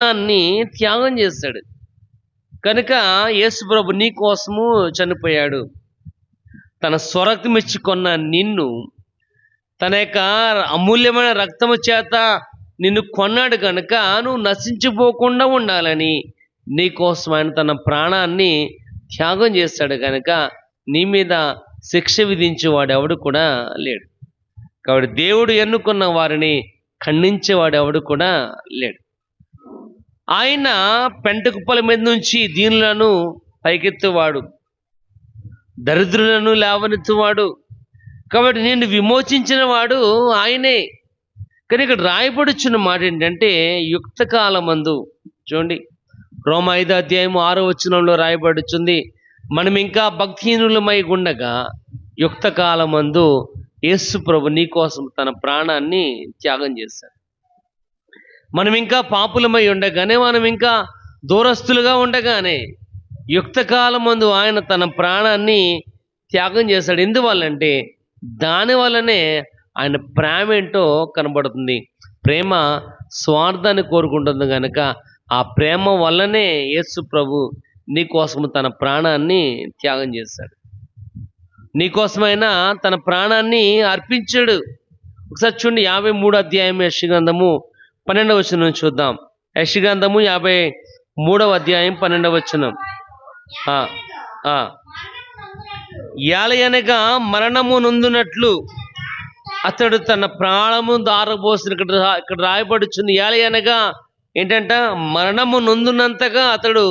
ప్రాణాన్ని త్యాగం చేశాడు. కనుక యేసు ప్రభు నీ కోసము చనిపోయాడు. తన స్వరక్తం ఇచ్చి కొన్న నిన్ను, తన యొక్క అమూల్యమైన రక్తము చేత నిన్ను కొన్నాడు కనుక నువ్వు నశించిపోకుండా ఉండాలని నీ కోసం ఆయన తన ప్రాణాన్ని త్యాగం చేశాడు. కనుక నీ మీద శిక్ష విధించేవాడు ఎవడు కూడా లేడు. కాబట్టి దేవుడు ఎన్నుకున్న వారిని ఖండించేవాడు ఎవడు కూడా లేడు. ఆయన పెంట కుప్పల మీద నుంచి దీనులను పైకెత్తువాడు, దరిద్రులను లేవనెత్తువాడు. కాబట్టి నిన్ను విమోచించిన వాడు ఆయనే. కానీ ఇక్కడ రాయబడుచున్న మాట ఏంటంటే యుక్త కాలమందు, చూడండి రోమ 5:6 రాయబడుచుంది, మనం ఇంకా భక్తిహీనులమై ఉండగా యుక్త కాలమందు యేసు ప్రభు నీ కోసం తన ప్రాణాన్ని త్యాగం చేశాడు. మనం ఇంకా పాపులమై ఉండగానే, మనం ఇంకా దూరస్తులుగా ఉండగానే యుక్త కాలమందు ఆయన తన ప్రాణాన్ని త్యాగం చేశాడు. ఎందువల్లంటే దానివల్లనే ఆయన ప్రేమ ఏంటో కనబడుతుంది. ప్రేమ స్వార్థాన్ని కోరుకుంటుంది కనుక ఆ ప్రేమ వల్లనే యేసు ప్రభు నీ కోసం తన ప్రాణాన్ని త్యాగం చేశాడు. నీకోసమైనా తన ప్రాణాన్ని అర్పించాడు. ఒకసారి చూడండి 53 యెషయా 12 చూద్దాం. యెషయా 53 12. ఏలయనగా మరణము నొందునట్లు అతడు తన ప్రాణము దారబోసిన, ఇక్కడ రాయబడుచుంది. ఏలయనగా ఏంటంట, మరణము నొందునంతగా అతడు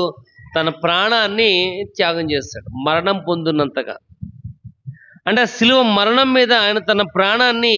తన ప్రాణాన్ని త్యాగం చేస్తాడు. మరణం పొందునంతగా అంటే శిలువ మరణం మీద ఆయన తన ప్రాణాన్ని